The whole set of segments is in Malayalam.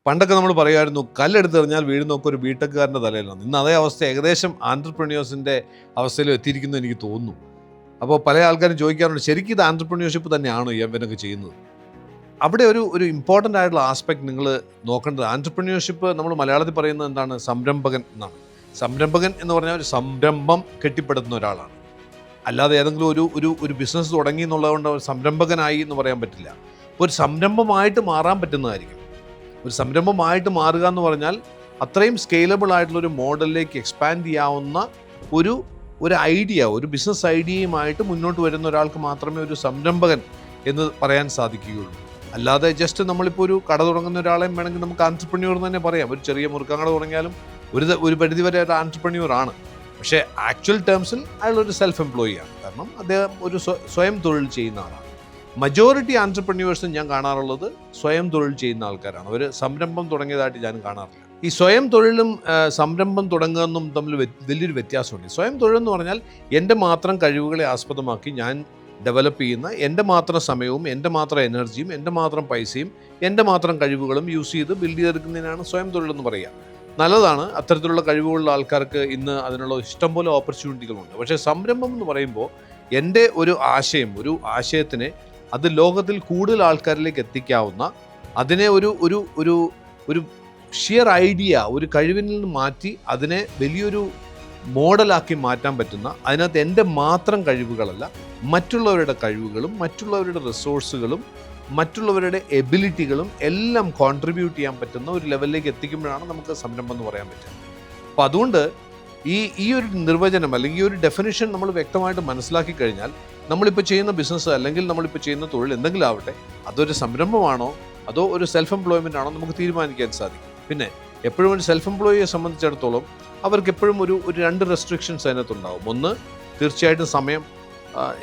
പണ്ടൊക്കെ നമ്മൾ പറയുമായിരുന്നു കല്ലെടുത്തെറിഞ്ഞാൽ വീഴുന്നൊക്കെ ഒരു ബിടെക്കുകാരൻ്റെ തലയിലാണ്. ഇന്ന് അതേ അവസ്ഥ ഏകദേശം ആൻട്രപ്രന്യൂഴ്സിൻ്റെ അവസ്ഥയിലും എത്തിയിരിക്കുന്നു എനിക്ക് തോന്നുന്നു. അപ്പോൾ പല ആൾക്കാരും ചോദിക്കാറുണ്ട്, ശരിക്കും ഇത് ആൻട്രപ്രന്യൂർഷിപ്പ് തന്നെയാണോ ഇവനൊക്കെ ചെയ്യുന്നത്? അവിടെ ഒരു ഇമ്പോർട്ടൻ്റ് ആയിട്ടുള്ള ആസ്പെക്ട് നിങ്ങൾ നോക്കേണ്ടത്, ആൻട്രപ്രന്യൂർഷിപ്പ് നമ്മൾ മലയാളത്തിൽ പറയുന്നത് എന്താണ്? സംരംഭകൻ എന്നാണ്. സംരംഭകൻ എന്ന് പറഞ്ഞാൽ ഒരു സംരംഭം കെട്ടിപ്പടുത്തുന്ന ഒരാളാണ്. അല്ലാതെ ഏതെങ്കിലും ഒരു ബിസിനസ് തുടങ്ങി എന്നുള്ളതുകൊണ്ട് സംരംഭകനായി എന്ന് പറയാൻ പറ്റില്ല. ഒരു സംരംഭമായിട്ട് മാറാൻ പറ്റുന്നതായിരിക്കും. ഒരു സംരംഭമായിട്ട് മാറുക എന്ന് പറഞ്ഞാൽ അത്രയും സ്കെയിലബിൾ ആയിട്ടുള്ളൊരു മോഡലിലേക്ക് എക്സ്പാൻഡ് ചെയ്യാവുന്ന ഒരു ഐഡിയ, ഒരു ബിസിനസ് ഐഡിയയുമായിട്ട് മുന്നോട്ട് വരുന്ന ഒരാൾക്ക് മാത്രമേ ഒരു സംരംഭകൻ എന്ന് പറയാൻ സാധിക്കുകയുള്ളൂ. അല്ലാതെ ജസ്റ്റ് നമ്മളിപ്പോൾ ഒരു കട തുടങ്ങുന്ന ഒരാളെയും വേണമെങ്കിൽ നമുക്ക് ആൻട്രപ്രന്യൂർ എന്ന് തന്നെ പറയാം. ഒരു ചെറിയ മുറുക്കാൻ കട തുടങ്ങിയാലും ഒരു പരിധിവരെ ഒരു ആൻട്രപ്രന്യൂർ ആണ്. പക്ഷേ ആക്ച്വൽ ടേംസിൽ അയാളൊരു സെൽഫ് എംപ്ലോയി ആണ്. കാരണം അദ്ദേഹം ഒരു സ്വയം തൊഴിൽ ചെയ്യുന്ന ആളാണ്. മജോറിറ്റി ആൻട്രപ്രന്യൂഴ്സും ഞാൻ കാണാറുള്ളത് സ്വയം തൊഴിൽ ചെയ്യുന്ന ആൾക്കാരാണ്. അവർ സംരംഭം തുടങ്ങിയതായിട്ട് ഞാൻ കാണാറില്ല. ഈ സ്വയം തൊഴിലും സംരംഭം തുടങ്ങുന്നതും തമ്മിൽ വലിയൊരു വ്യത്യാസമുണ്ട്. സ്വയം തൊഴിൽ എന്ന് പറഞ്ഞാൽ എൻ്റെ മാത്രം കഴിവുകളെ ആസ്പദമാക്കി ഞാൻ ഡെവലപ്പ് ചെയ്യുന്ന, എൻ്റെ മാത്രം സമയവും എൻ്റെ മാത്രം എനർജിയും എൻ്റെ മാത്രം പൈസയും എൻ്റെ മാത്രം കഴിവുകളും യൂസ് ചെയ്ത് ബിൽഡ് ചെയ്തെടുക്കുന്നതിനാണ് സ്വയം തൊഴിലെന്ന് പറയുക. നല്ലതാണ്. അത്തരത്തിലുള്ള കഴിവുകളുള്ള ആൾക്കാർക്ക് ഇന്ന് അതിനുള്ള ഇഷ്ടംപോലെ ഓപ്പർച്യൂണിറ്റികളുണ്ട്. പക്ഷേ സംരംഭം എന്ന് പറയുമ്പോൾ എൻ്റെ ഒരു ആശയത്തിനെ അത് ലോകത്തിൽ കൂടുതൽ ആൾക്കാരിലേക്ക് എത്തിക്കാവുന്ന, അതിനെ ഒരു ഷിയർ ഐഡിയ, ഒരു കഴിവിൽ നിന്ന് മാറ്റി അതിനെ വലിയൊരു മോഡലാക്കി മാറ്റാൻ പറ്റുന്ന, അതിനകത്ത് എൻ്റെ മാത്രം കഴിവുകളല്ല, മറ്റുള്ളവരുടെ കഴിവുകളും മറ്റുള്ളവരുടെ റിസോഴ്സുകളും മറ്റുള്ളവരുടെ എബിലിറ്റികളും എല്ലാം കോൺട്രിബ്യൂട്ട് ചെയ്യാൻ പറ്റുന്ന ഒരു ലെവലിലേക്ക് എത്തിക്കുമ്പോഴാണ് നമുക്ക് സംരംഭം എന്ന് പറയാൻ പറ്റുക. അപ്പോൾ അതുകൊണ്ട് ഈ ഒരു നിർവചനം അല്ലെങ്കിൽ ഈ ഒരു ഡെഫിനിഷൻ നമ്മൾ വ്യക്തമായിട്ട് മനസ്സിലാക്കി കഴിഞ്ഞാൽ നമ്മളിപ്പോൾ ചെയ്യുന്ന ബിസിനസ് അല്ലെങ്കിൽ നമ്മളിപ്പോൾ ചെയ്യുന്ന തൊഴിൽ എന്തെങ്കിലും ആവട്ടെ, അതൊരു സംരംഭമാണോ അതോ ഒരു സെൽഫ് എംപ്ലോയ്മെൻ്റ് ആണോ നമുക്ക് തീരുമാനിക്കാൻ സാധിക്കും. പിന്നെ എപ്പോഴും ഒരു സെൽഫ് എംപ്ലോയിയെ സംബന്ധിച്ചിടത്തോളം അവർക്ക് എപ്പോഴും ഒരു 2 റെസ്ട്രിക്ഷൻസ് അതിനകത്തുണ്ടാവും. ഒന്ന്, തീർച്ചയായിട്ടും സമയം.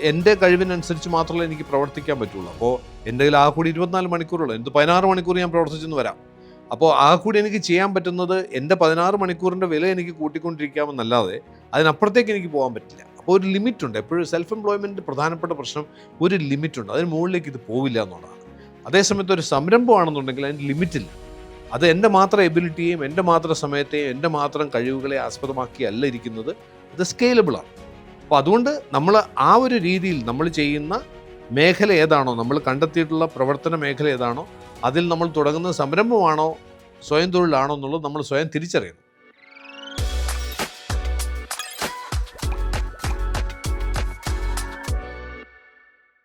എൻ്റെ കഴിവിനനുസരിച്ച് മാത്രമേ എനിക്ക് പ്രവർത്തിക്കാൻ പറ്റുള്ളൂ. അപ്പോൾ എൻ്റെ കയ്യിൽ ആ കൂടി 24 മണിക്കൂറുള്ളൂ. എന്ത് 16 മണിക്കൂർ ഞാൻ പ്രവർത്തിച്ചെന്ന് വരാം. അപ്പോൾ ആ കൂടി എനിക്ക് ചെയ്യാൻ പറ്റുന്നത് എൻ്റെ 16 മണിക്കൂറിൻ്റെ വില എനിക്ക് കൂട്ടിക്കൊണ്ടിരിക്കാമെന്നല്ലാതെ അതിനപ്പുറത്തേക്ക് എനിക്ക് പോകാൻ പറ്റില്ല. അപ്പോൾ ഒരു ലിമിറ്റുണ്ട്. എപ്പോഴും സെൽഫ് എംപ്ലോയ്മെൻറ്റ് പ്രധാനപ്പെട്ട പ്രശ്നം ഒരു ലിമിറ്റുണ്ട്. അതിന് മുകളിലേക്ക് ഇത് പോവില്ല എന്നുള്ളതാണ്. അതേസമയത്ത് ഒരു സംരംഭമാണെന്നുണ്ടെങ്കിൽ അതിന് ലിമിറ്റില്ല. അത് എൻ്റെ മാത്രം എബിലിറ്റിയെയും എൻ്റെ മാത്രം സമയത്തെയും എൻ്റെ മാത്രം കഴിവുകളെ ആസ്പദമാക്കിയല്ല ഇരിക്കുന്നത്. അത് സ്കെയിലബിളാണ്. അപ്പോൾ അതുകൊണ്ട് നമ്മൾ ആ ഒരു രീതിയിൽ നമ്മൾ ചെയ്യുന്ന മേഖല ഏതാണോ, നമ്മൾ കണ്ടെത്തിയിട്ടുള്ള പ്രവർത്തന മേഖല ഏതാണോ, അതിൽ നമ്മൾ തുടങ്ങുന്ന സംരംഭമാണോ സ്വയം തൊഴിലാണോ എന്നുള്ളത് നമ്മൾ സ്വയം തിരിച്ചറിയണം.